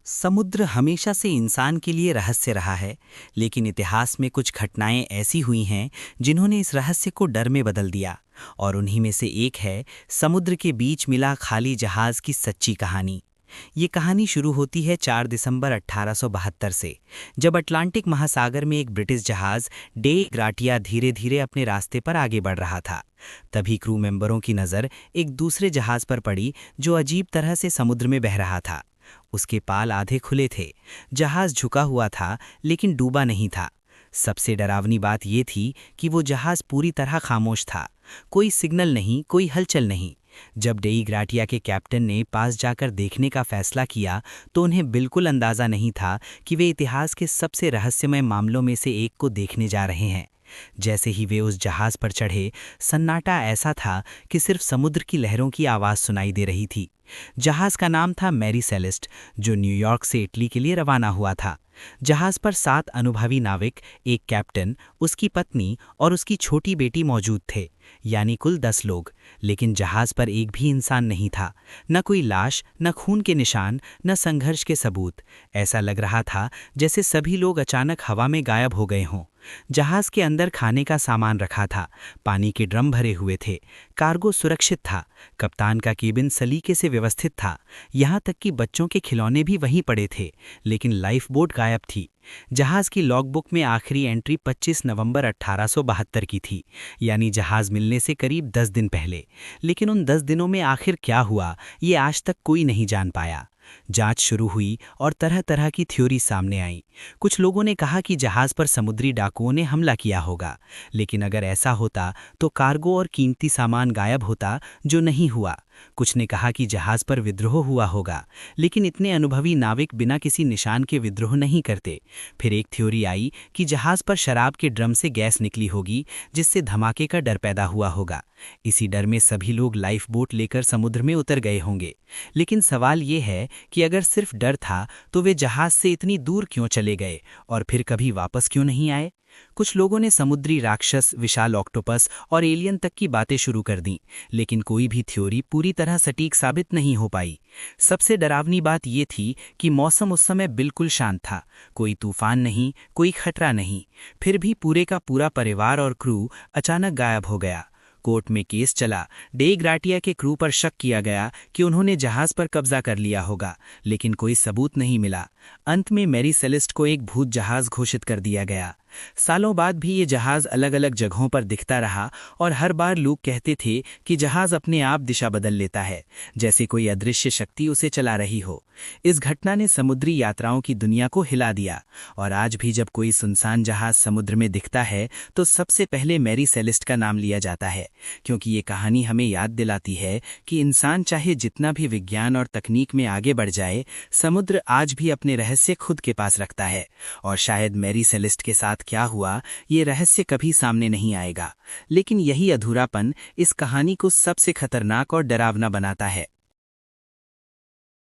समुद्र हमेशा से इंसान के लिए रहस्य रहा है, लेकिन इतिहास में कुछ घटनाएं ऐसी हुई हैं जिन्होंने इस रहस्य को डर में बदल दिया। और उन्हीं में से एक है समुद्र के बीच मिला खाली जहाज की सच्ची कहानी। ये कहानी शुरू होती है 4 दिसंबर 1872 से, जब अटलांटिक महासागर में एक ब्रिटिश जहाज डे ग्राटिया धीरे धीरे अपने रास्ते पर आगे बढ़ रहा था। तभी क्रू मेंबरों की नज़र एक दूसरे जहाज पर पड़ी जो अजीब तरह से समुद्र में बह रहा था। उसके पाल आधे खुले थे, जहाज झुका हुआ था लेकिन डूबा नहीं था। सबसे डरावनी बात यह थी कि वो जहाज पूरी तरह खामोश था। कोई सिग्नल नहीं, कोई हलचल नहीं। जब डेई ग्राटिया के कैप्टन ने पास जाकर देखने का फैसला किया तो उन्हें बिल्कुल अंदाजा नहीं था कि वे इतिहास के सबसे रहस्यमय मामलों में से एक को देखने जा रहे हैं। जैसे ही वे उस जहाज पर चढ़े, सन्नाटा ऐसा था कि सिर्फ समुद्र की लहरों की आवाज़ सुनाई दे रही थी। जहाज का नाम था मैरी सेलेस्ट, जो न्यूयॉर्क से इटली के लिए रवाना हुआ था। जहाज पर 7 अनुभवी नाविक, एक कैप्टन, उसकी पत्नी और उसकी छोटी बेटी मौजूद थे, यानी कुल 10 लोग। लेकिन जहाज पर एक भी इंसान नहीं था, न कोई लाश, न खून के निशान, न संघर्ष के सबूत। ऐसा लग रहा था जैसे सभी लोग अचानक हवा में गायब हो गए हों। जहाज के अंदर खाने का सामान रखा था, पानी के ड्रम भरे हुए थे, कार्गो सुरक्षित था, कप्तान का केबिन सलीके से व्यवस्थित था, यहाँ तक कि बच्चों के खिलौने भी वहीं पड़े थे। लेकिन लाइफ बोट गायब थी। जहाज की लॉगबुक में आखिरी एंट्री 25 नवंबर 1872 की थी, यानी जहाज मिलने से करीब 10 दिन पहले। लेकिन उन 10 दिनों में आखिर क्या हुआ, ये आज तक कोई नहीं जान पाया। जांच शुरू हुई और तरह तरह की थ्योरी सामने आई। कुछ लोगों ने कहा कि जहाज पर समुद्री डाकुओं ने हमला किया होगा, लेकिन अगर ऐसा होता तो कार्गो और कीमती सामान गायब होता, जो नहीं हुआ। कुछ ने कहा कि जहाज पर विद्रोह हुआ होगा, लेकिन इतने अनुभवी नाविक बिना किसी निशान के विद्रोह नहीं करते। फिर एक थ्योरी आई कि जहाज पर शराब के ड्रम से गैस निकली होगी, जिससे धमाके का डर पैदा हुआ होगा। इसी डर में सभी लोग लाइफ बोट लेकर समुद्र में उतर गए होंगे। लेकिन सवाल ये है कि अगर सिर्फ डर था तो वे जहाज से इतनी दूर क्यों चले गए और फिर कभी वापस क्यों नहीं आए। कुछ लोगों ने समुद्री राक्षस, विशाल ऑक्टोपस और एलियन तक की बातें शुरू कर दी, लेकिन कोई भी थ्योरी पूरी तरह सटीक साबित नहीं हो पाई। सबसे डरावनी बात यह थी कि मौसम उस समय बिल्कुल शांत था, कोई तूफान नहीं, कोई खतरा नहीं। फिर भी पूरे का पूरा परिवार और क्रू अचानक गायब हो गया। कोर्ट में केस चला। डे ग्राटिया के क्रू पर शक किया गया कि उन्होंने जहाज पर कब्जा कर लिया होगा, लेकिन कोई सबूत नहीं मिला। अंत में मैरी सेलेस्ट को एक भूत जहाज घोषित कर दिया गया। सालों बाद भी ये जहाज अलग अलग जगहों पर दिखता रहा और हर बार लोग कहते थे कि जहाज अपने आप दिशा बदल लेता है, जैसे कोई अदृश्य शक्ति उसे चला रही हो। इस घटना ने समुद्री यात्राओं की दुनिया को हिला दिया और आज भी जब कोई सुनसान जहाज समुद्र में दिखता है तो सबसे पहले मैरी सेलेस्ट का नाम लिया जाता है, क्योंकि ये कहानी हमें याद दिलाती है कि इंसान चाहे जितना भी विज्ञान और तकनीक में आगे बढ़ जाए, समुद्र आज भी अपने रहस्य खुद के पास रखता है। और शायद मैरी सेलेस्ट के साथ क्या हुआ ये रहस्य कभी सामने नहीं आएगा, लेकिन यही अधूरापन इस कहानी को सबसे खतरनाक और डरावना बनाता है।